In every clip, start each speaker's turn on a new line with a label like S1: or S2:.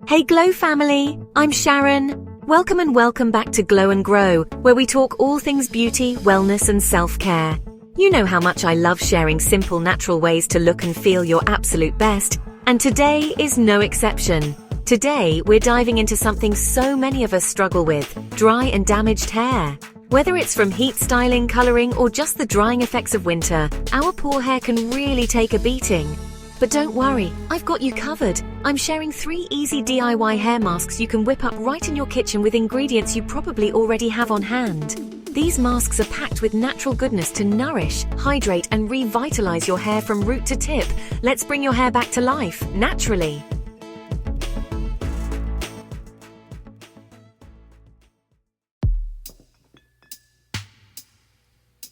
S1: Hey Glow family, I'm Sharon. Welcome back to Glow and Grow, where we talk all things beauty, wellness and self-care. You know how much I love sharing simple, natural ways to look and feel your absolute best, and today is no exception. Today, we're diving into something so many of us struggle with, dry and damaged hair. Whether it's from heat styling, coloring, or just the drying effects of winter, our poor hair can really take a beating. But don't worry, I've got you covered. I'm sharing 3 easy DIY hair masks you can whip up right in your kitchen with ingredients you probably already have on hand. These masks are packed with natural goodness to nourish, hydrate, and revitalize your hair from root to tip. Let's bring your hair back to life, naturally.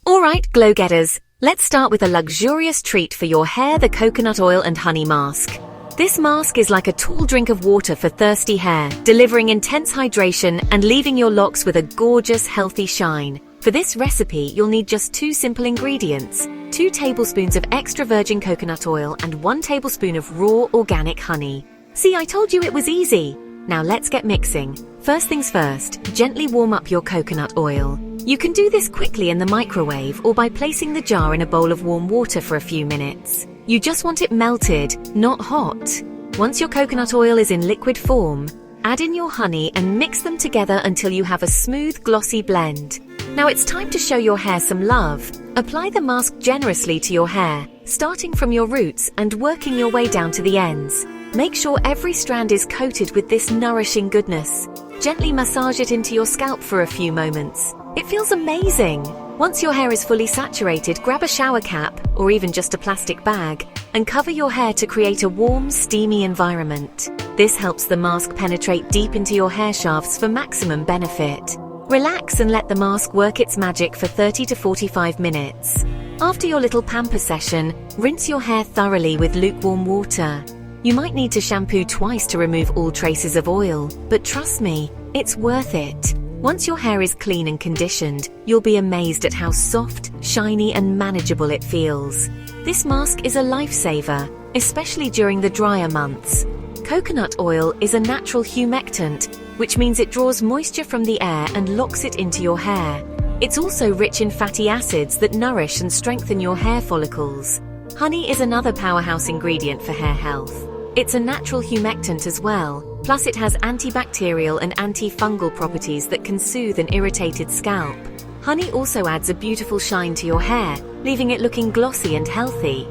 S1: Alright, glow getters. Let's start with a luxurious treat for your hair, the coconut oil and honey mask. This mask is like a tall drink of water for thirsty hair, delivering intense hydration and leaving your locks with a gorgeous, healthy shine. For this recipe, you'll need just 2 simple ingredients: 2 tablespoons of extra virgin coconut oil and 1 tablespoon of raw organic honey. See, I told you it was easy. Now let's get mixing. First things first, gently warm up your coconut oil. You can do this quickly in the microwave or by placing the jar in a bowl of warm water for a few minutes. You just want it melted, not hot. Once your coconut oil is in liquid form, add in your honey and mix them together until you have a smooth, glossy blend. Now it's time to show your hair some love. Apply the mask generously to your hair, starting from your roots and working your way down to the ends. Make sure every strand is coated with this nourishing goodness. Gently massage it into your scalp for a few moments. It feels amazing! Once your hair is fully saturated, grab a shower cap, or even just a plastic bag, and cover your hair to create a warm, steamy environment. This helps the mask penetrate deep into your hair shafts for maximum benefit. Relax and let the mask work its magic for 30 to 45 minutes. After your little pamper session, rinse your hair thoroughly with lukewarm water. You might need to shampoo twice to remove all traces of oil, but trust me, it's worth it. Once your hair is clean and conditioned, you'll be amazed at how soft, shiny, and manageable it feels. This mask is a lifesaver, especially during the drier months. Coconut oil is a natural humectant, which means it draws moisture from the air and locks it into your hair. It's also rich in fatty acids that nourish and strengthen your hair follicles. Honey is another powerhouse ingredient for hair health. It's a natural humectant as well, plus it has antibacterial and antifungal properties that can soothe an irritated scalp. Honey also adds a beautiful shine to your hair, leaving it looking glossy and healthy.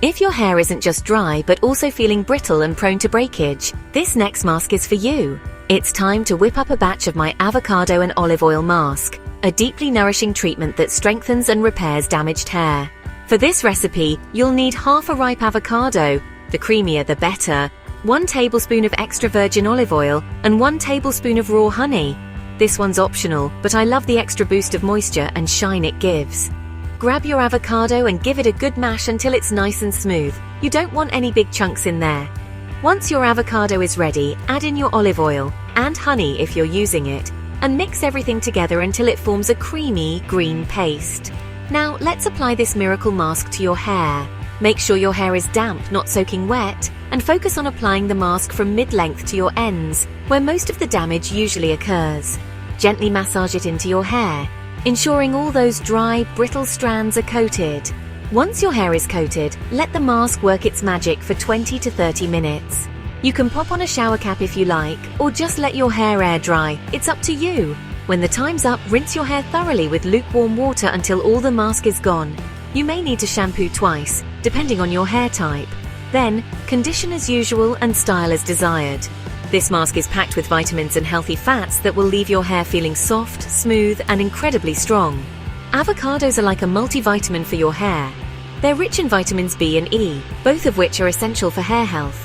S1: If your hair isn't just dry but also feeling brittle and prone to breakage, this next mask is for you. It's time to whip up a batch of my avocado and olive oil mask, a deeply nourishing treatment that strengthens and repairs damaged hair. For this recipe, you'll need half a ripe avocado, the creamier the better, 1 tablespoon of extra virgin olive oil, and 1 tablespoon of raw honey. This one's optional, but I love the extra boost of moisture and shine it gives. Grab your avocado and give it a good mash until it's nice and smooth. You don't want any big chunks in there. Once your avocado is ready, add in your olive oil, and honey if you're using it, and mix everything together until it forms a creamy, green paste. Now, let's apply this miracle mask to your hair. Make sure your hair is damp, not soaking wet, and focus on applying the mask from mid-length to your ends, where most of the damage usually occurs. Gently massage it into your hair, ensuring all those dry, brittle strands are coated. Once your hair is coated, let the mask work its magic for 20 to 30 minutes. You can pop on a shower cap if you like, or just let your hair air dry. It's up to you. When the time's up, rinse your hair thoroughly with lukewarm water until all the mask is gone. You may need to shampoo twice, depending on your hair type. Then, condition as usual and style as desired. This mask is packed with vitamins and healthy fats that will leave your hair feeling soft, smooth, and incredibly strong. Avocados are like a multivitamin for your hair. They're rich in vitamins B and E, both of which are essential for hair health.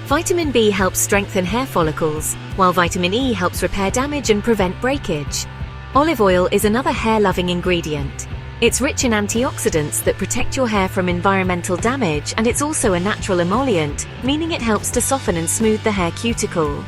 S1: Vitamin B helps strengthen hair follicles, while vitamin E helps repair damage and prevent breakage. Olive oil is another hair-loving ingredient. It's rich in antioxidants that protect your hair from environmental damage, and it's also a natural emollient, meaning it helps to soften and smooth the hair cuticle.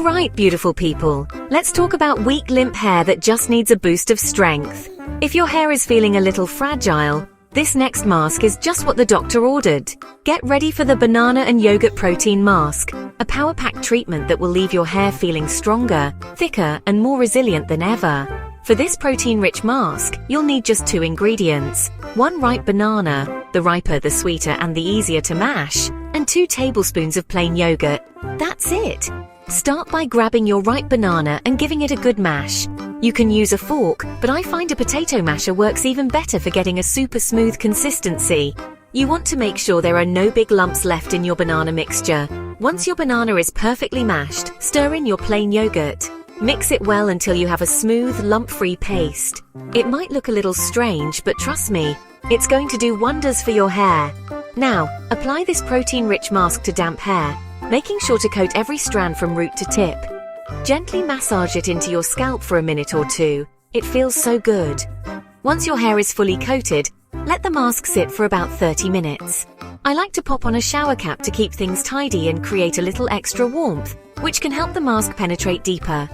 S1: Alright, beautiful people, let's talk about weak, limp hair that just needs a boost of strength. If your hair is feeling a little fragile, this next mask is just what the doctor ordered. Get ready for the banana and yogurt protein mask, a power-packed treatment that will leave your hair feeling stronger, thicker, and more resilient than ever. For this protein-rich mask, you'll need just 2 ingredients: 1 ripe banana, the riper the sweeter and the easier to mash, and 2 tablespoons of plain yogurt. That's it! Start by grabbing your ripe banana and giving it a good mash. You can use a fork, but I find a potato masher works even better for getting a super smooth consistency. You want to make sure there are no big lumps left in your banana mixture. Once your banana is perfectly mashed, stir in your plain yogurt. Mix it well until you have a smooth, lump-free paste. It might look a little strange, but trust me, it's going to do wonders for your hair. Now, apply this protein-rich mask to damp hair, making sure to coat every strand from root to tip. Gently massage it into your scalp for a minute or 2. It feels so good. Once your hair is fully coated, let the mask sit for about 30 minutes. I like to pop on a shower cap to keep things tidy and create a little extra warmth, which can help the mask penetrate deeper.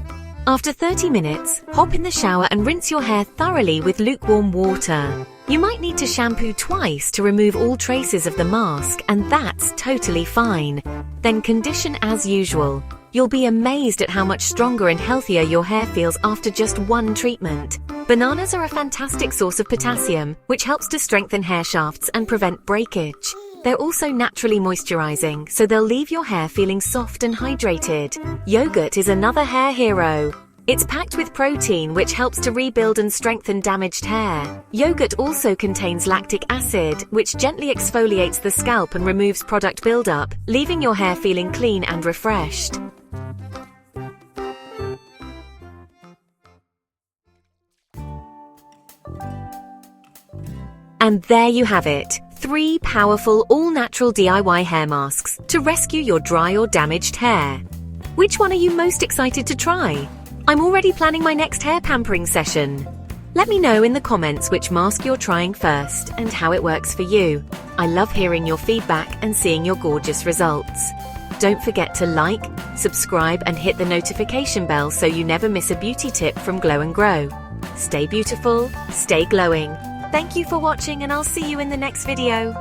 S1: After 30 minutes, hop in the shower and rinse your hair thoroughly with lukewarm water. You might need to shampoo twice to remove all traces of the mask, and that's totally fine. Then condition as usual. You'll be amazed at how much stronger and healthier your hair feels after just 1 treatment. Bananas are a fantastic source of potassium, which helps to strengthen hair shafts and prevent breakage. They're also naturally moisturizing, so they'll leave your hair feeling soft and hydrated. Yogurt is another hair hero. It's packed with protein, which helps to rebuild and strengthen damaged hair. Yogurt also contains lactic acid, which gently exfoliates the scalp and removes product buildup, leaving your hair feeling clean and refreshed. And there you have it. 3 powerful, all-natural DIY hair masks to rescue your dry or damaged hair. Which one are you most excited to try? I'm already planning my next hair pampering session. Let me know in the comments which mask you're trying first and how it works for you. I love hearing your feedback and seeing your gorgeous results. Don't forget to like, subscribe, and hit the notification bell so you never miss a beauty tip from Glow and Grow. Stay beautiful, stay glowing. Thank you for watching, and I'll see you in the next video.